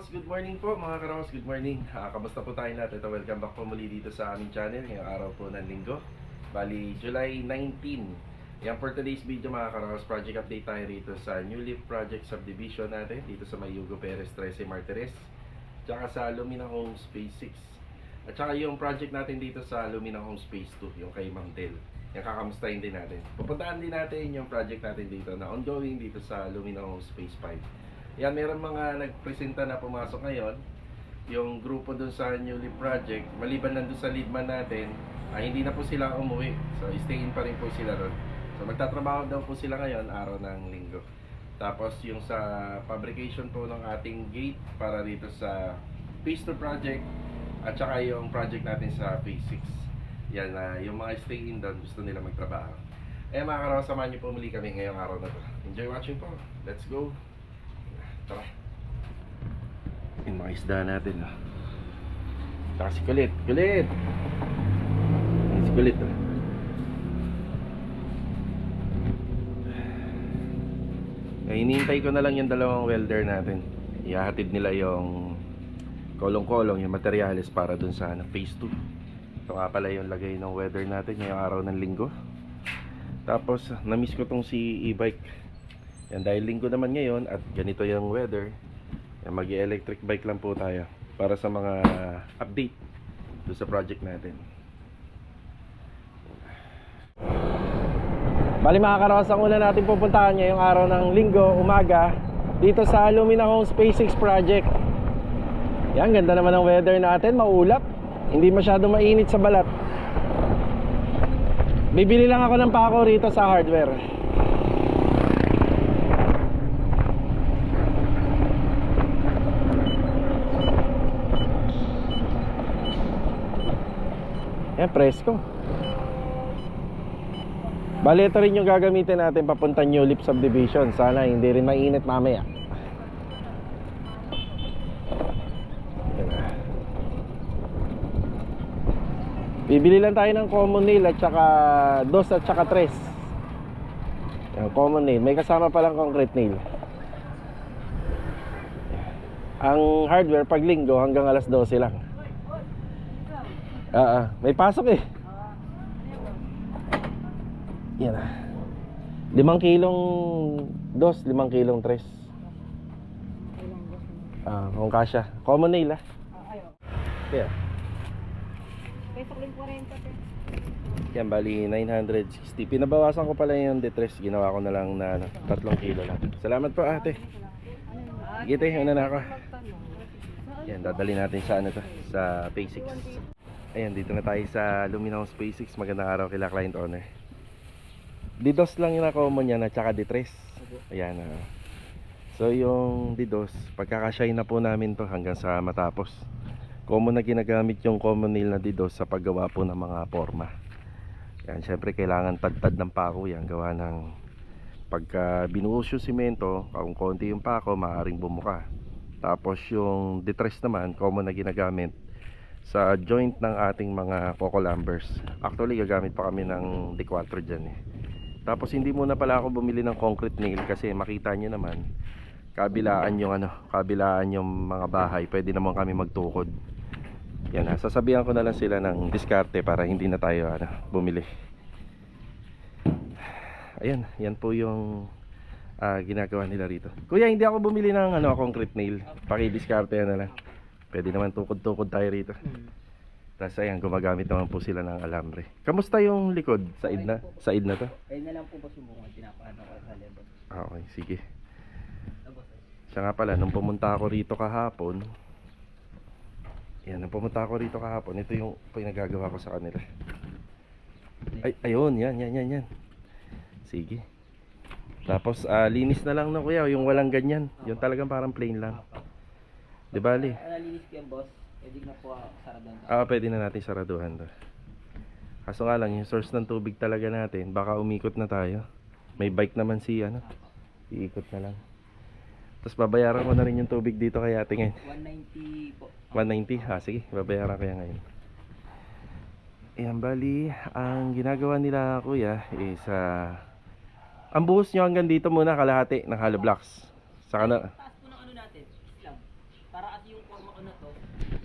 Karaos, good morning po mga Karaos, good morning. Kamusta po tayo natin? Ito, welcome back po muli dito sa aming channel ngayong araw po ng linggo. Bali, July 19. Yan for today's video mga Karaos, project update tayo rito sa New Leaf Project Subdivision natin dito sa Mayugo Perez 13 Martires tsaka sa Lumina Homes Phase 6. At saka yung project natin dito sa Lumina Homes Phase 2, yung kay Ma'am Del. Yan, kakamustahin din natin. Pupuntahan din natin yung project natin dito na ongoing dito sa Lumina Homes Phase 5. Yan, meron mga nagpresenta na pumasok ngayon. Yung grupo dun sa Newly Project, maliban nandun sa leadman natin, hindi na po sila umuwi. So, stay in pa rin po sila ron. So, magtatrabaho daw po sila ngayon, araw ng linggo. Tapos, yung sa fabrication po ng ating gate para dito sa Phase 2 project, at saka yung project natin sa Phase 6. Yan, yung mga stay in doon, gusto nila magtrabaho. Mga karaw, samahan niyo po muli kami ngayong araw na to. Enjoy watching po. Let's go! Tara. Yung mga isda natin. Saka si Kulit. Kulit! Si Kulit. Hinihintay ko na lang yung dalawang welder natin. Ihahatid nila yung kolong-kolong, yung materyales para dun sa phase 2. Ito nga pala yung lagay ng weather natin ngayong araw ng linggo. Tapos na-miss ko tong si e-bike. Yan, dahil linggo naman ngayon at ganito yung weather, mag-electric bike lang po tayo para sa mga update doon sa project natin. Bali mga Karaos, ang una natin pupuntahan ngayong araw ng linggo, umaga, dito sa Lumina Homes Phase 6 project. Yan, ganda naman ng weather natin, maulap, hindi masyado mainit sa balat. Bibili lang ako ng pako rito sa hardware. Yan, presko. Bali, ito rin yung gagamitin natin papunta New Leaf Subdivision. Sana hindi rin mainit mamaya. Bibili lang tayo ng common nail at saka 2 at saka 3. Yung common nail, may kasama palang concrete nail. Ang hardware pag linggo hanggang alas 12 lang. May pasok eh. Yan 5 kilong 2, 5 kilong 3. Kung kasya. Common nail Kaya Peso rin 40 yan, bali 960. Pinabawasan ko pala yung detres. Ginawa ko na lang na 3 kilo lang. Salamat po ate. Sige te, una na ako. Yan, dadali natin sa sa Phase 6. Ayan, dito na tayo sa Lumina Homes Phase 6. Magandang araw kila client owner. Didos lang yung na-common yan at saka D3. Ayan. So yung Didos, pagkakasyahin na po namin to hanggang sa matapos. Common na ginagamit yung common nail na Didos sa paggawa po ng mga forma. Yan, syempre kailangan tad-tad ng pako yan. Gawa ng pagka binuhos yung simento, kung konti yung pako, maaaring bumuka. Tapos yung D3 naman, common na ginagamit sa joint ng ating mga coco lumbers. Actually gagamit pa kami ng D4 dyan eh. Tapos hindi muna pala ako bumili ng concrete nail kasi makita nyo naman kabilaan yung kabilaan yung mga bahay, pwede naman kami magtukod. Yan, sasabihan ko na lang sila ng diskarte para hindi na tayo bumili. Ayan, yan po yung ginagawa nila rito. Kuya, hindi ako bumili ng concrete nail, paki-diskarte na lang. Pwede naman tukod-tukod tayo rito. Tapos ayan, gumagamit naman po sila ng alambre. Kamusta yung likod? Said na? Said na to? Ayun na lang po ba subukan, pinapaano ko sa level. Okay, sige. Siya nga pala, nung pumunta ako rito kahapon, ito yung pinagagawa ko sa kanila. Ay, ayun, yan. Sige. Tapos, linis na lang na kuya, yung walang ganyan. Yung talagang parang plain lang. Di bali? Nalinis ko yan, boss. Pwede na po saraduhan. Pwede na natin saraduhan to. Kaso nga lang, yung source ng tubig talaga natin, baka umikot na tayo. May bike naman si iikot na lang. Tapos babayaran ko na rin yung tubig dito kay ate ngayon. 190 po. 190? Sige, babayaran ko yan ngayon. Ayan, bali, ang ginagawa nila kuya is ang buhos nyo hanggang dito muna kalahati ng hollow blocks. Saka na Taas po ng natin, Islam. Para at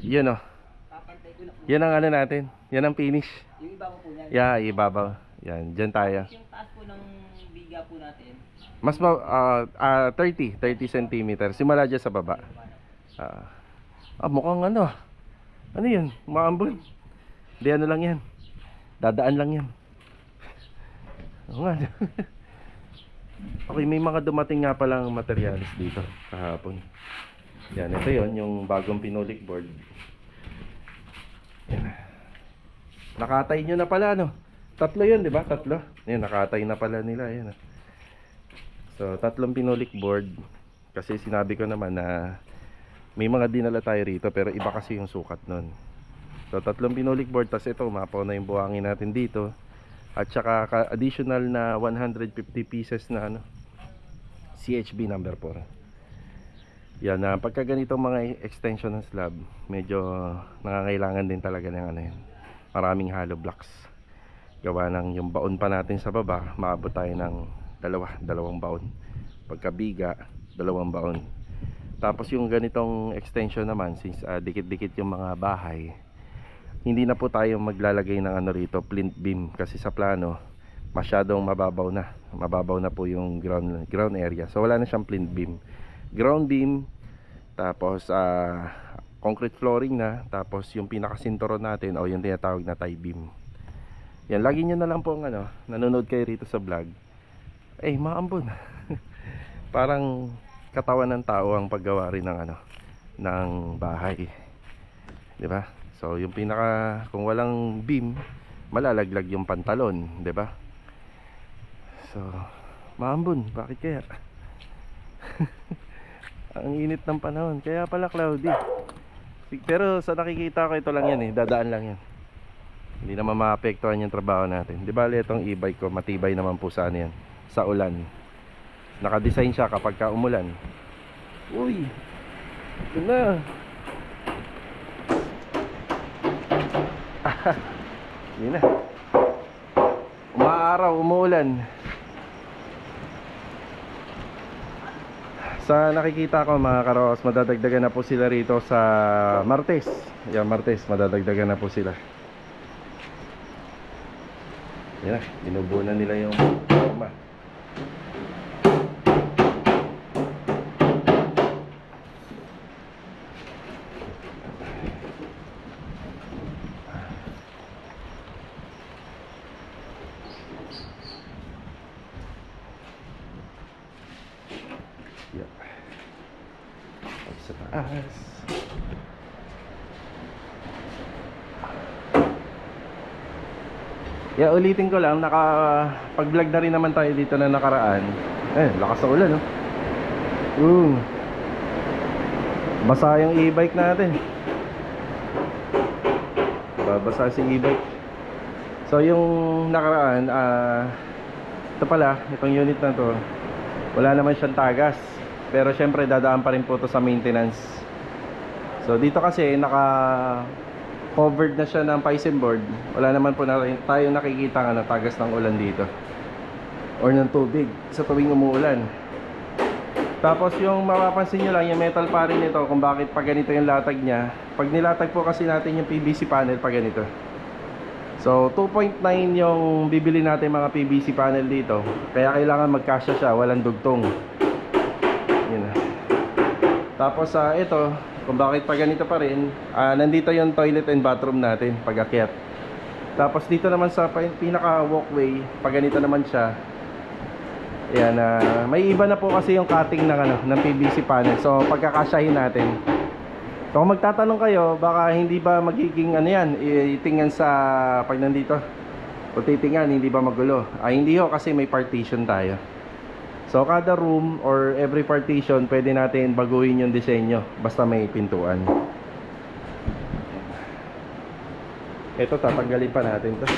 Yun oh. Papantay ko na po. Yan ang ano natin. Yan ang finish. Yung iba po niyan. Yeah, ibabaw. Yan, dyan tayo. Yung taas po ng biga po natin. Mas 30 cm. Simula dyan sa baba. Mukhang ano. Ano yun? Maambon. Di ano lang yan. Dadaan lang yan. Oo nga. Okay, may mga dumating nga palang materials dito kahapon. Yan, ito yon yung bagong pinulik board. Yan. Nakatay nyo na pala, no? Tatlo yun, di ba? Tatlo. Yan, nakatay na pala nila. Yan. So, tatlong pinulik board. Kasi sinabi ko naman na may mga dinala tayo rito, pero iba kasi yung sukat nun. So, tatlong pinulik board. Tapos ito, mapaw na yung buhangin natin dito. At saka additional na 150 pieces na ano, CHB number 4. Yan, pagka ganitong mga extension ng slab, medyo nangangailangan din talaga ng ano yan, maraming hollow blocks. Gawa ng yung baon pa natin sa baba, maabot tayo ng dalawang baon. Pagkabiga, 2 baon. Tapos yung ganitong extension naman, since dikit-dikit yung mga bahay, hindi na po tayo maglalagay ng ano rito, plinth beam, kasi sa plano masyadong mababaw na po yung ground area. So wala na siyang plinth beam, ground beam, tapos concrete flooring na, tapos yung pinakasinturon natin o yung tinatawag na tie beam. Yan, lagi nyo na lang po ano, nanonood kayo rito sa vlog, maambon. Parang katawan ng tao ang paggawa rin ng ano, ng bahay, di ba? So yung kung walang beam, malalaglag yung pantalon, 'di ba? So maambon, bakit kaya? Ang init ng panahon, kaya pala cloudy. Pero sa nakikita ko, ito lang yan dadaan lang yan. Hindi naman maapektuhan yung trabaho natin. Di ba itong e-bike ko, matibay naman po sa ano yan, sa ulan. Naka-design siya kapag ka umulan. Uy, ito na. Yun na. Umaaraw, umuulan. Sa nakikita ko mga karos, madadagdagan na po sila rito sa Martes. Yan, Martes, madadagdagan na po sila. Yan na, binubuo na nila yung forma. Sa taas. Ulitin ko lang, pag-vlog na rin naman tayo dito na nakaraan. Lakas sa ulan, no? Basa yung e-bike natin. Babasa si e-bike. So yung nakaraan, ito pala, itong unit na to, wala naman siyang tagas. Pero syempre dadaan pa rin po ito sa maintenance. So dito kasi covered na siya ng Piscine board. Wala naman po tayo nakikita ng tagas ng ulan dito or ng tubig sa tuwing umuulan. Tapos yung mapapansin nyo lang, yung metal pa rin ito, kung bakit pa ganito yung latag niya. Pag nilatag po kasi natin yung PVC panel pa ganito. So 2.9 yung bibili natin mga PVC panel dito. Kaya kailangan magkasya siya, walang dugtong. Yun na. Tapos ito, kung bakit pa ganito pa rin, nandito yung toilet and bathroom natin pag-akyat. Tapos dito naman sa pinaka walkway, pag ganito naman siya. Ayan, may iba na po kasi yung cutting ng PVC panel. So pagkakasyahin natin. So kung magtatanong kayo, baka hindi ba magiging itingan sa pag nandito. Kung titingan, hindi ba magulo? Hindi ho, kasi may partition tayo. So kada room or every partition, pwede natin baguhin yung disenyo basta may pintuan. Ito, tatanggalin pa natin to.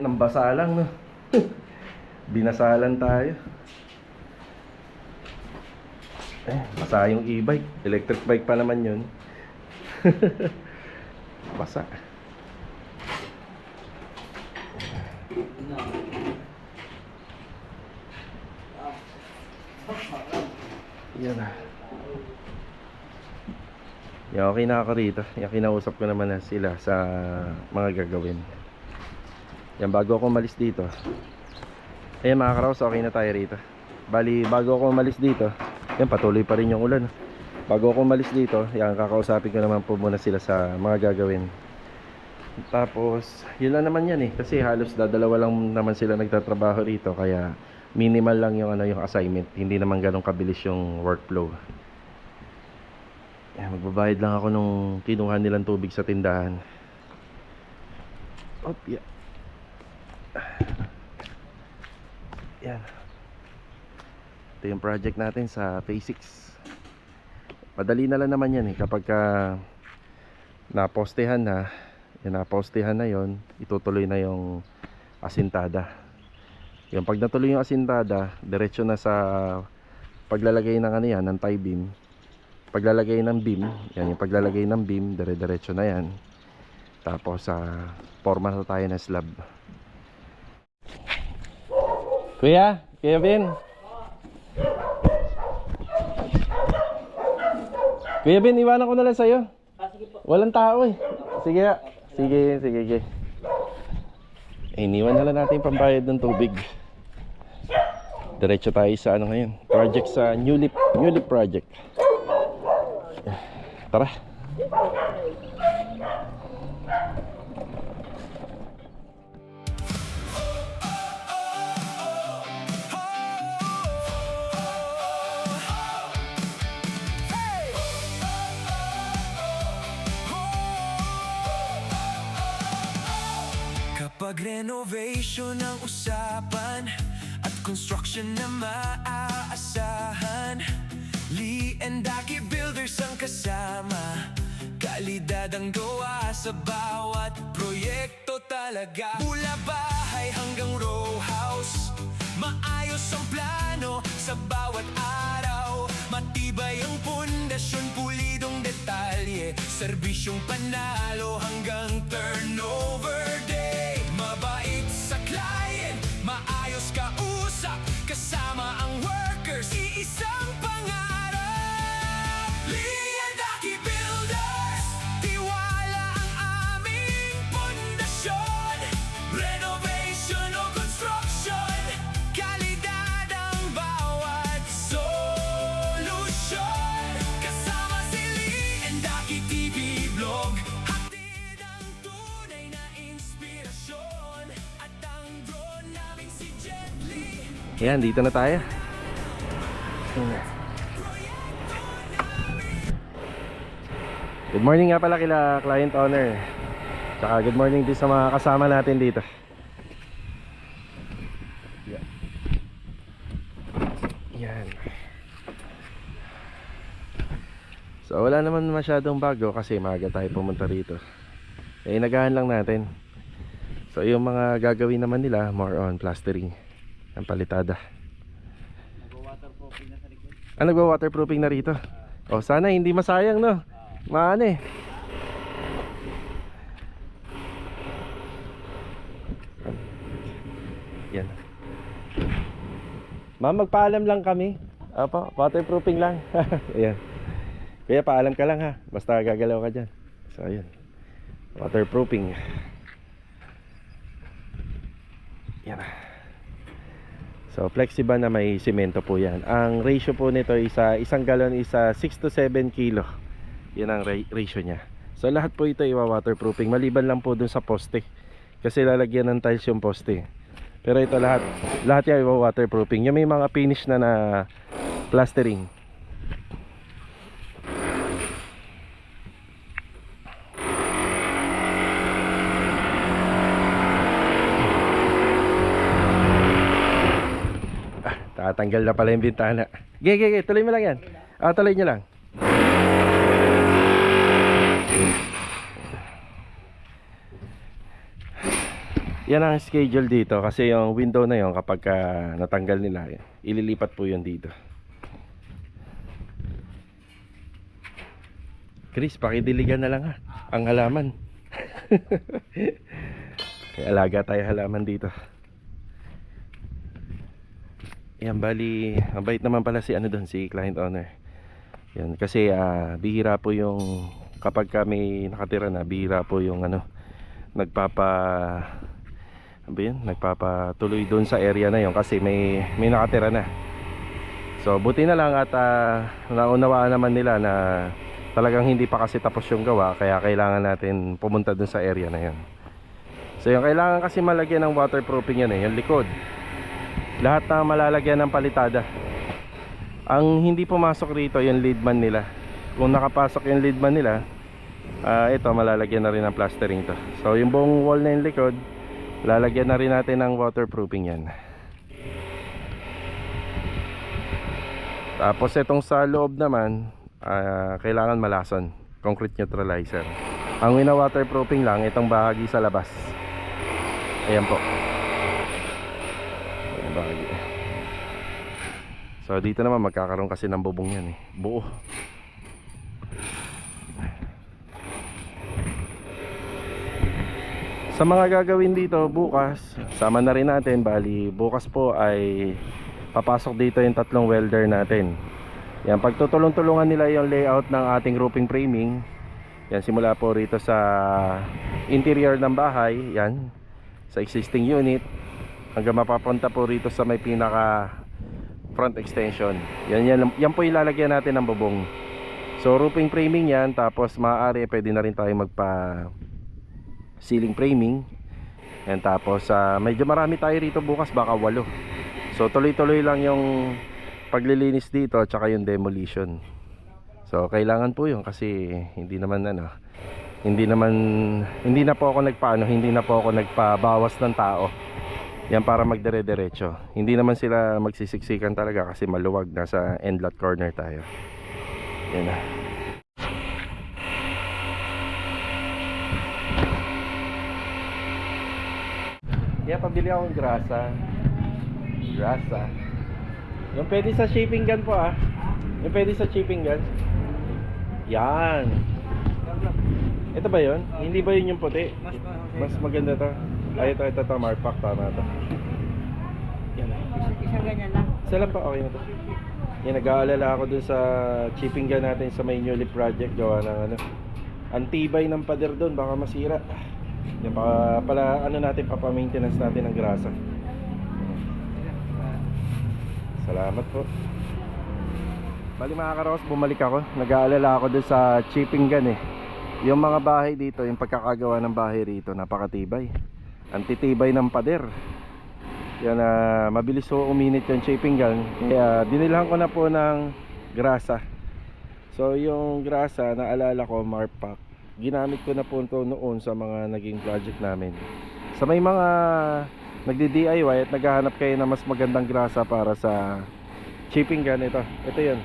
Nambasa lang, no? Binasalan tayo. Basa yung e-bike. Electric bike pa naman yun. Yan na. Yan, okay na ako rito. Yan, kinausap ko naman na sila sa mga gagawin. Yan, bago ako umalis dito. Ayan mga karaos, okay na tayo rito. Bali, bago ako umalis dito, yan, patuloy pa rin yung ulan. Bago ako umalis dito, yan, kakausapin ko naman po muna sila sa mga gagawin. Tapos, yun lang naman yan eh. Kasi halos dadalawa lang naman sila nagtatrabaho rito. Kaya, minimal lang yung, yung assignment. Hindi naman ganun kabilis yung workflow. Yan, magbabayad lang ako nung kinuha nilang tubig sa tindahan. Oh, yeah. Yan. Ito yung project natin sa Phase 6. Madali na lang naman yan eh. Kapag napostehan na, napostehan na yon, itutuloy na yung asintada. Yung pag natuloy yung asintada, diretso na sa paglalagay ng yan, ng tie beam. Paglalagay ng beam, yan yung paglalagay ng beam, dire-diretso na yan. Tapos forma na tayo ng slab. Kuya, Kevin. Kuya Ben, iwanan ko na lang sa'yo. Sige po. Walang tao eh. Sige ha. Sige. Iniwan na lang natin pambayad ng tubig. Diretso tayo sa ngayon. Project sa New Leaf project. Tara. Kapag renovation ang usapan at construction na maaasahan, Lee and Aki Builders ang kasama. Kalidad ang gawa sa bawat proyekto talaga. Mula bahay hanggang row house, maayos ang plano sa bawat araw. Matibay ang pundasyon, pulidong detalye, serbisyong panalo hanggang turnover day. Mabait sa client, maayos kausap, kasama ang workers, iisang pangarap. Lee and Aki Builders, tiwala ang aming pundasyon. Renovation o construction, kalidad ang bawat solusyon. Kasama si Lee and Aki TV Vlog, hatid ang tunay na inspirasyon. At ang drone naming si Jet Li. Ayan, dito na tayo. Good morning nga pala kila client owner. Tsaka good morning din sa mga kasama natin dito. Yan. So wala naman masyadong bago kasi maaga tayo pumunta rito. Nagahan lang natin. So yung mga gagawin naman nila, more on plastering ang palitada. Nagwa-waterproofing na sa likod. Nagwa-waterproofing na rito. O sana hindi masayang no. Maano eh. Yan. Ma'am, magpaalam lang kami. Apo, waterproofing lang. Ayan. Kaya paalam ka lang ha. Basta gagalaw ka dyan. So ayan. Waterproofing. Yan. So flexible na may simento po yan. Ang ratio po nito is isang galon is 6 to 7 kilo. Yan ang ratio niya. So lahat po ito iwa-waterproofing. Maliban lang po dun sa poste. Kasi lalagyan ng tiles yung poste. Pero ito lahat yan iwa-waterproofing. Yung may mga finish na plastering. Tatanggal na pala yung bintana. Gege, tuloy mo lang yan. Tuloy nyo lang. Yan ang schedule dito kasi yung window na yon kapag natanggal nila, ililipat po yun dito. Chris, pakidiligan na lang ha ang halaman. Kaya alaga tayo halaman dito. Yan, bali, mabait naman pala si ano doon, si client owner. Yan, kasi bihira po yung kapag kami nakatira na, bihira po yung ano, nagpapatuloy doon sa area na yon kasi may nakatira na. So buti na lang at naunawaan naman nila na talagang hindi pa kasi tapos yung gawa, kaya kailangan natin pumunta doon sa area na yon. So yung kailangan kasi malagyan ng waterproofing yan yung likod. Lahat na malalagyan ng palitada. Ang hindi pumasok rito yung leadman nila. Kung nakapasok yung leadman nila, ito malalagyan na rin ng plastering to. So yung buong wall na yung likod, lalagyan na rin natin ng waterproofing yan. Tapos itong sa loob naman, kailangan malason, concrete neutralizer. Ang wina-waterproofing lang itong bahagi sa labas. Ayan po. Ayan bahagi. So dito naman magkakaroon kasi ng bubong yan buo. Sa mga gagawin dito bukas, sama na rin natin. Bali bukas po ay papasok dito yung tatlong welder natin. Yan, pagtutulong-tulungan nila yung layout ng ating roofing framing. Yan, simula po rito sa interior ng bahay, yan, sa existing unit, hanggang mapapunta po rito sa may pinaka front extension. Yan po ilalagyan natin ng bubong. So roofing framing yan, tapos maaari pwede na rin tayo magpa ceiling framing. Yan, tapos medyo marami tayo rito bukas, baka 8. So tuloy-tuloy lang yung paglilinis dito at saka yung demolition. So kailangan po yun kasi hindi na po ako nagpabawas ng tao. Yan, para magdire-diretso. Hindi naman sila magsisiksikan talaga kasi maluwag, nasa end lot corner tayo. Yan na. Kaya pabili akong grasa. Yung pwede sa shipping gun po Yung pwede sa shipping gun. Yan. Ito ba yun? Hindi ba yun yung puti? Mas maganda to. Ay, ito, Marpak, tama to. Yan. Isang ganyan lang. Isa lang pa, okay na to. Yan, nag-aalala ako dun sa shipping gun natin sa may Newly project. Gawa ng antibay ng pader dun, baka masira. Yan, baka pala papamaintenance natin ng grasa. Salamat po. Bali mga karos, bumalik ako. Nag-aalala ako dun sa shipping gun Yung mga bahay dito, yung pagkakagawa ng bahay rito, napakatibay. Antitibay ng pader. Yan, mabilis po uminit yung shipping gun. Kaya dinilhan ko na po ng grasa. So yung grasa, naalala ko, Marpak, ginamit ko na po ito noon sa mga naging project namin. Sa may mga nagdi-DIY at naghahanap kayo na mas magandang grasa para sa shipping gun, ito yun.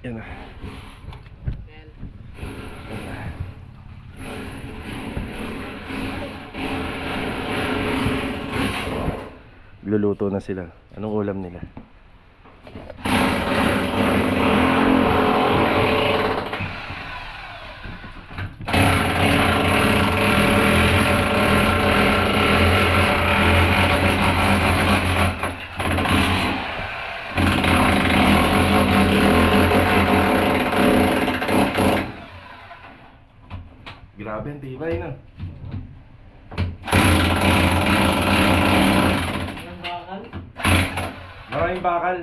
Yan na. Luluto na sila. Anong ulam nila? Grabe ang tibay na. Maraming bakal.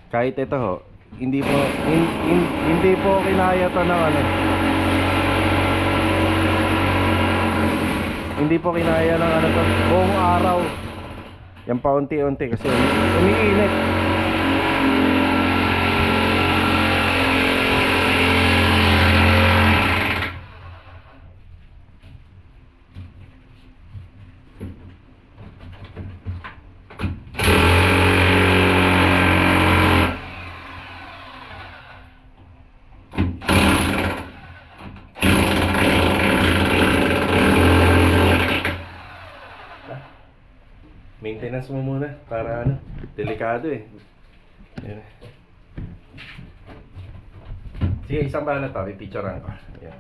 Kahit ito hindi po kinaya to ng hindi po kinaya ng to buong araw. Yan paunti-unti kasi umiinit. Maintenance mo muna para delikado Yan. Sige, isang balat pa, pipicturean ko. Yan.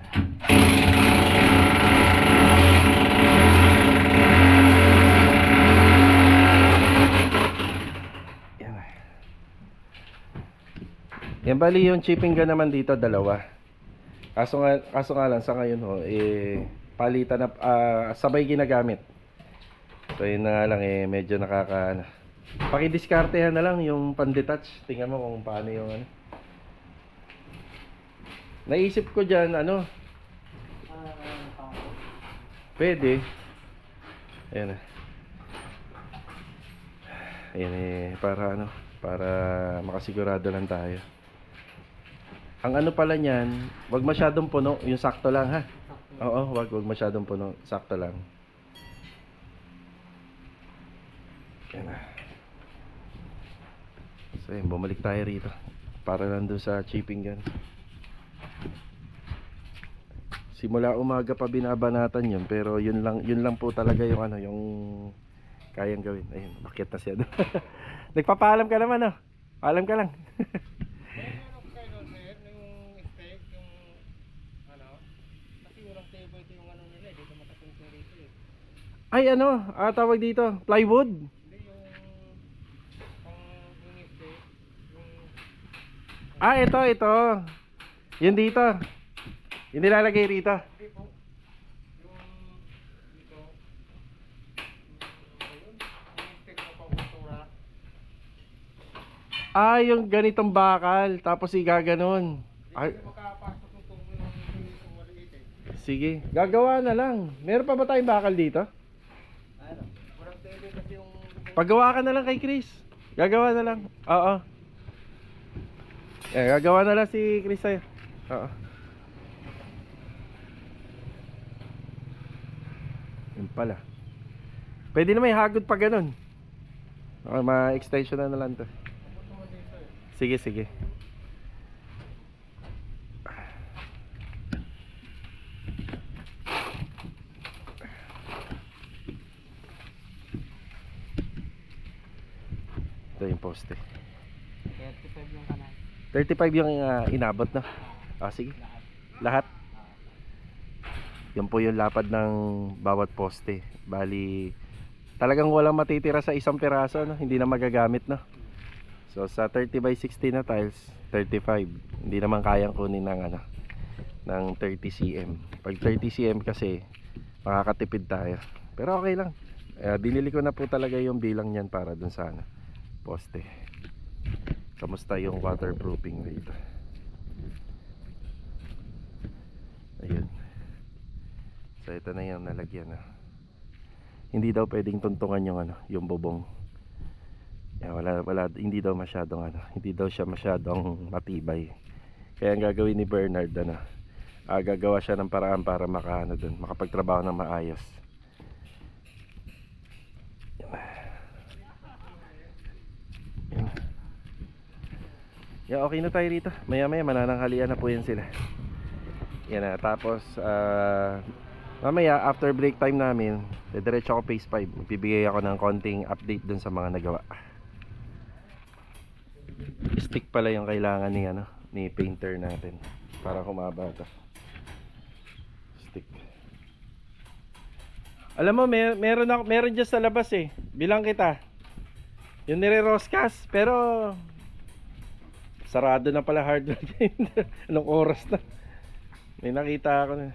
Yan bali yung chipping gun naman dito, dalawa. Kaso nga lang sa ngayon ho, palitan na sabay ginagamit. So yun na nga lang medyo nakaka pakidiskartehan na lang yung pan-detach. Tingnan mo kung paano yung ano. Naisip ko diyan pwede. Ayan na. Ayan para makasigurado lang tayo. Ang ano pala niyan, wag masyadong puno, yung sakto lang ha. Oo, wag masyadong puno, sakto lang. Ayan na. So yun, bumalik tayo rito para nandun sa chipping gun. Simula umaga pa binabanatan yun, pero yun lang po talaga yung yung kayang gawin. Ayun, bakit na siya doon. Nagpapaalam ka naman paalam ka lang. Ay tawag dito, plywood. Ito. Yun dito. Yung nilalagay rito. Yung ganitong bakal, tapos igaganon. Sige, gagawa na lang. Meron pa ba tayong bakal dito? Paggawa ka na lang kay Chris. Gagawa na lang. Oo. Gagawa na lang si Chris sa'yo. Oo. Yun pala. Pwede na may hagod pa ganun. Ma-extension na lang to. Sige. Ito yung poste. 35 yung kanan. 35 yung inabot na. Sige. Lahat. Yan po yung lapad ng bawat poste. Bali, talagang walang matitira sa isang piraso, hindi na magagamit, So sa 30 by 60 na tiles, 35. Hindi naman kayang kunin ng 30 cm. Pag 30 cm kasi makakatipid tayo. Pero okay lang. Binili ko na po talaga yung bilang niyan para dun sa poste. Kamusta yung waterproofing rito? Ayun. So ito na yung nalagyan Hindi daw pwedeng tuntungan yung bubong. Wala, hindi daw masyadong hindi daw siya masyadong matibay. Kaya ang gagawin ni Bernard gagawa siya ng paraan para makapagtrabaho ng maayos. Okay na tayo rito. Maya manananghalian na po yan sila. Yan tapos mamaya after break time namin, diretso ako phase 5. Magbibigay ako ng konting update dun sa mga nagawa. Stick pala yung kailangan ni painter natin para humaba ito. Stick. Alam mo, meron dyan sa labas bilang kita. Yung nire-roscas, pero sarado na pala hardware. Anong oras na? May nakita ako na.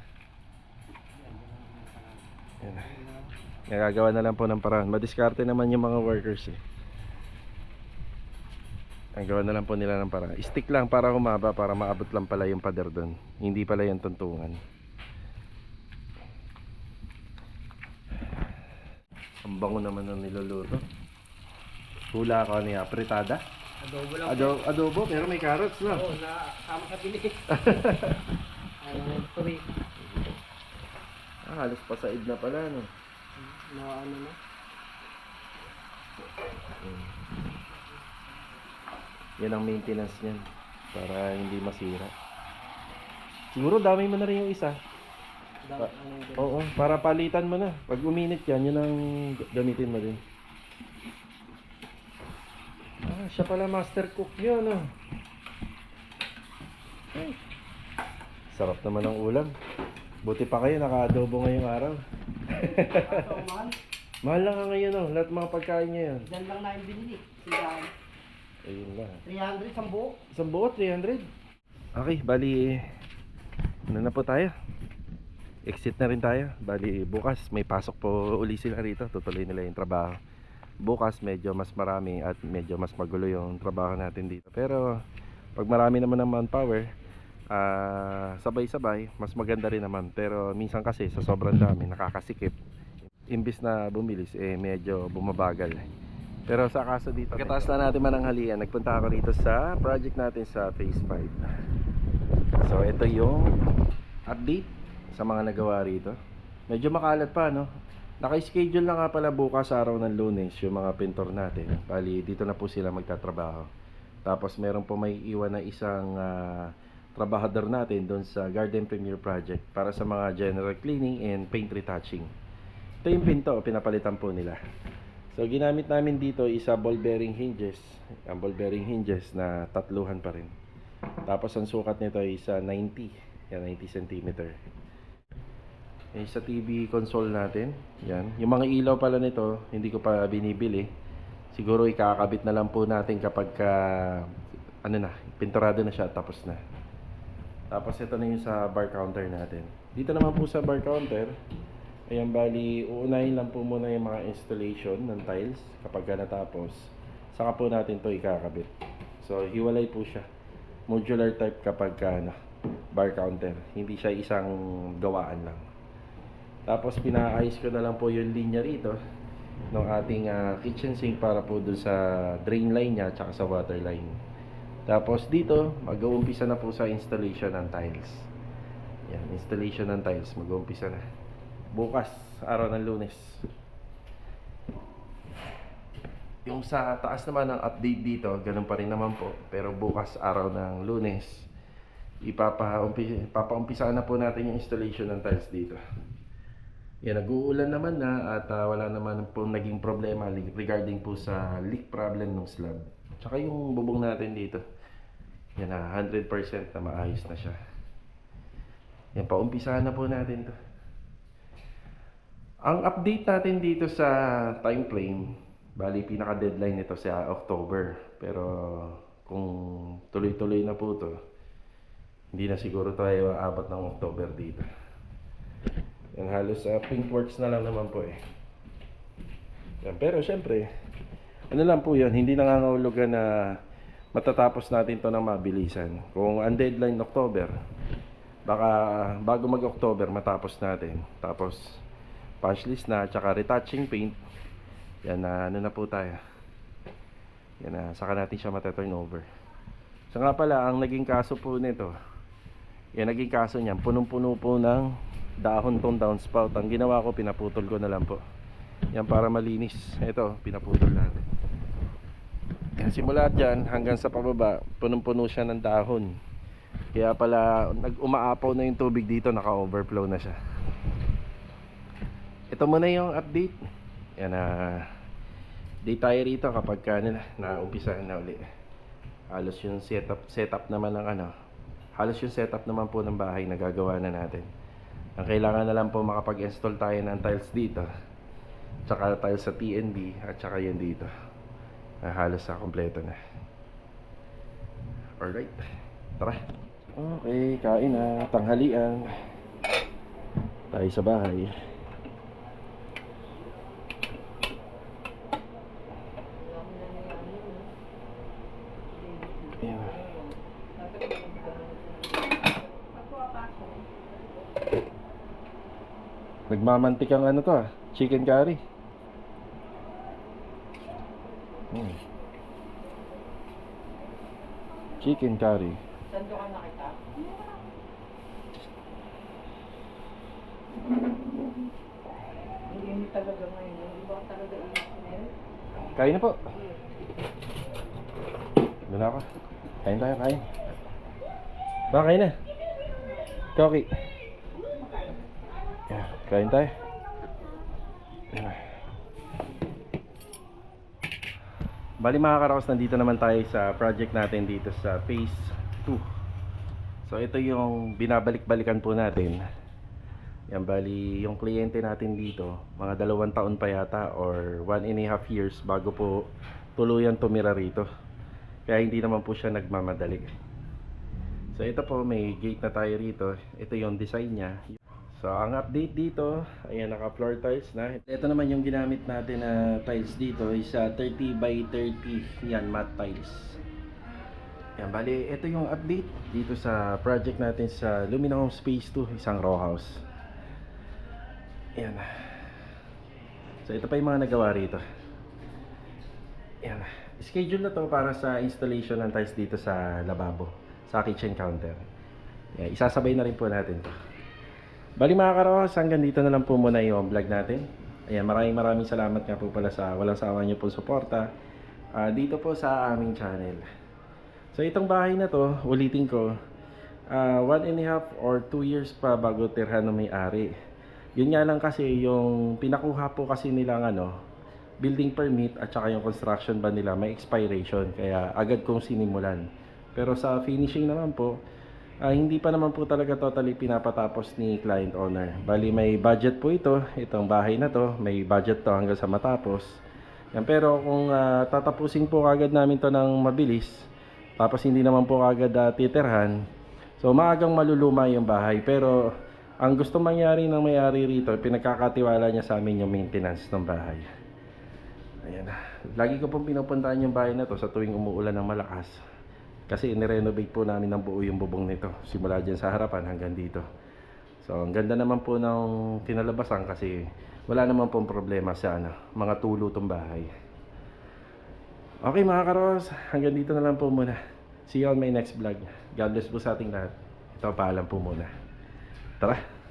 Nagagawa na lang po ng paraan. Madiskarte naman yung mga workers Ang gawa na lang po nila ng paraan. Stick lang para humaba, para maabot lang pala yung pader doon. Hindi pala yung tuntungan. Ang bango naman ng niluluto. Hula ko niya, apritada. Adobo lang. Adobo, pero may carrots na. Oo, sama sa bili. Sorry. Halos pasaid na pala na. Yan ang maintenance niyan para hindi masira. Siguro dami mo na rin yung isa. Oo, para palitan mo na. Pag uminit yan, yun ang gamitin mo din. Siya pala master cook yun Sarap naman ang ulam. Buti pa kayo naka-adobo ngayong araw. Mahal lang nga ngayon lahat mga pagkain ngayon. Diyan lang namin binili. Sigahan. Ayun na. 300 isang buo. Isang buo, 300. Okay, bali, ano na po tayo? Exit na rin tayo. Bali, bukas may pasok po uli sila rito. Tutuloy nila yung trabaho. Bukas medyo mas marami at medyo mas magulo yung trabaho natin dito. Pero pag marami naman ng manpower, sabay-sabay, mas maganda rin naman. Pero minsan kasi sa sobrang dami, nakakasikip. Imbis na bumilis, medyo bumabagal. Pero sa kaso dito, pagkataas na natin mananghalian, nagpunta ako rito sa project natin sa Phase 5. So ito yung update sa mga nagawa rito. Medyo makalat pa, no? Naka-schedule na nga pala bukas araw ng Lunes yung mga pintor natin. Bali, dito na po sila magtatrabaho. Tapos meron po may iwan na isang trabahador natin doon sa Garden Premier Project para sa mga general cleaning and paint retouching. Ito yung pinto, pinapalitan po nila. So ginamit namin dito isa ball bearing hinges. Ang ball bearing hinges na tatluhan pa rin. Tapos ang sukat nito ay isa 90. Yan, 90 cm. Sa TV console natin. Yan. Yung mga ilaw pala nito, hindi ko pa binibili. Siguro ikakabit na lang po natin kapag pinturado na siya, tapos na. Tapos ito na yung sa bar counter natin. Dito naman po sa bar counter, ayan, bali, uunahin lang po muna yung mga installation ng tiles kapag natapos. Saka po natin to ikakabit. So, hiwalay po siya. Modular type kapag bar counter. Hindi siya isang gawaan lang. Tapos, pinaayos ko na lang po yung linya rito ng ating kitchen sink para po dun sa drain line niya at sa water line. Tapos, dito, mag-uumpisa na po sa installation ng tiles. Yan, installation ng tiles. Mag-uumpisa na. Bukas, araw ng Lunes. Yung sa taas naman ng update dito, ganun pa rin naman po. Pero bukas, araw ng Lunes, ipapaumpisa na po natin yung installation ng tiles dito. Yan, nag-uulan naman na at wala naman po naging problema regarding po sa leak problem ng slab. Tsaka yung bubong natin dito, yan na 100% na maayos na siya. Yan, paumpisahan na po natin to. Ang update natin dito sa time frame, bali pinaka-deadline nito sa October. Pero kung tuloy-tuloy na po to, hindi na siguro tayo aabot ng October dito. Yan, halos pink works na lang naman po eh. Yan, pero syempre, ano lang po yun, hindi nangangahulugan na matatapos natin to ng mabilisan. Kung ang deadline October, baka bago mag-October matapos natin. Tapos punch list na, tsaka retouching paint. Yan na, ano na po tayo. Yan na, saka natin siya mataturn over. So nga pala, ang naging kaso po nito, yan naging kaso niyan, punong-puno po ng dahon tong downspout. Ang ginawa ko, pinaputol ko na lang po. Yan para malinis. Ito, pinaputol natin. Yan, simula dyan hanggang sa pababa, punong-puno siya ng dahon. Kaya pala, umaapaw na yung tubig dito, naka-overflow na siya. Ito muna yung update. Yan na, di tayo rito kapag na-umpisahan na uli. Halos yung setup naman ng halos yung setup naman po ng bahay na gagawa na natin. Ang kailangan na lang po makapag-install tayo ng tiles dito, tsaka tiles sa TNB, at tsaka yan dito. Halos sa kompleto na. Alright, tara. Okay, kain na, tanghalian. Tayo sa bahay. Ayan. Nagmamantik ang chicken curry. Chicken curry. Saan ka nakita? Hindi talaga ngayon. Hindi ba talaga init? Kain na po. Doon ako. Kain tayo, kain. Ba, kain na. Koki. Yeah, kain tayo. Bali mga karaos, nandito naman tayo sa project natin dito sa phase 2. So ito yung binabalik-balikan po natin. Yan, bali yung kliyente natin dito, mga 2 taon pa yata or 1.5 years bago po tuluyan tumira rito. Kaya hindi naman po siya nagmamadali. So ito po, may gate na tayo rito. Ito yung design niya. So ang update dito, ayan, naka floor tiles na. Ito naman yung ginamit natin na tiles dito is 30 by 30 yan, matte tiles. Yan, bali, ito yung update dito sa project natin sa Lumina Home Space 2, isang row house. Yan. So ito pa yung mga nagawa rito. Yan. Schedule na to para sa installation ng tiles dito sa lababo, sa kitchen counter. Yan, isasabay na rin po natin to. Bali mga karos, hanggang dito na lang po muna yung vlog natin. Ayan, maraming salamat nga po pala sa walang sawa niyo po suporta dito po sa aming channel. So itong bahay na to, ulitin ko, 1.5 or 2 years pa bago tirhan ng may-ari. Yun nga lang kasi yung pinakuha po kasi nilang building permit at saka yung construction ban nila may expiration, kaya agad kong sinimulan. Pero sa finishing naman po, hindi pa naman po talaga totally pinapatapos ni client owner. Bali may budget po itong bahay na to, may budget to hanggang sa matapos. Yan, pero kung tatapusin po agad namin to ng mabilis, tapos hindi naman po agad titirhan, so maagang maluluma yung bahay. Pero ang gusto mangyari ng may-ari rito, pinagkakatiwala niya sa amin yung maintenance ng bahay. Ayan. Lagi ko pong pinupuntahan yung bahay na to sa tuwing umuulan ng malakas. Kasi nirenovate po namin ng buo yung bubong nito. Simula dyan sa harapan hanggang dito. So ang ganda naman po ng kinalabasan kasi wala naman pong problema sa mga tulo tong bahay. Okay mga karos, hanggang dito na lang po muna. See you on my next vlog. God bless po sa ating lahat. Ito, paalam po muna. Tara!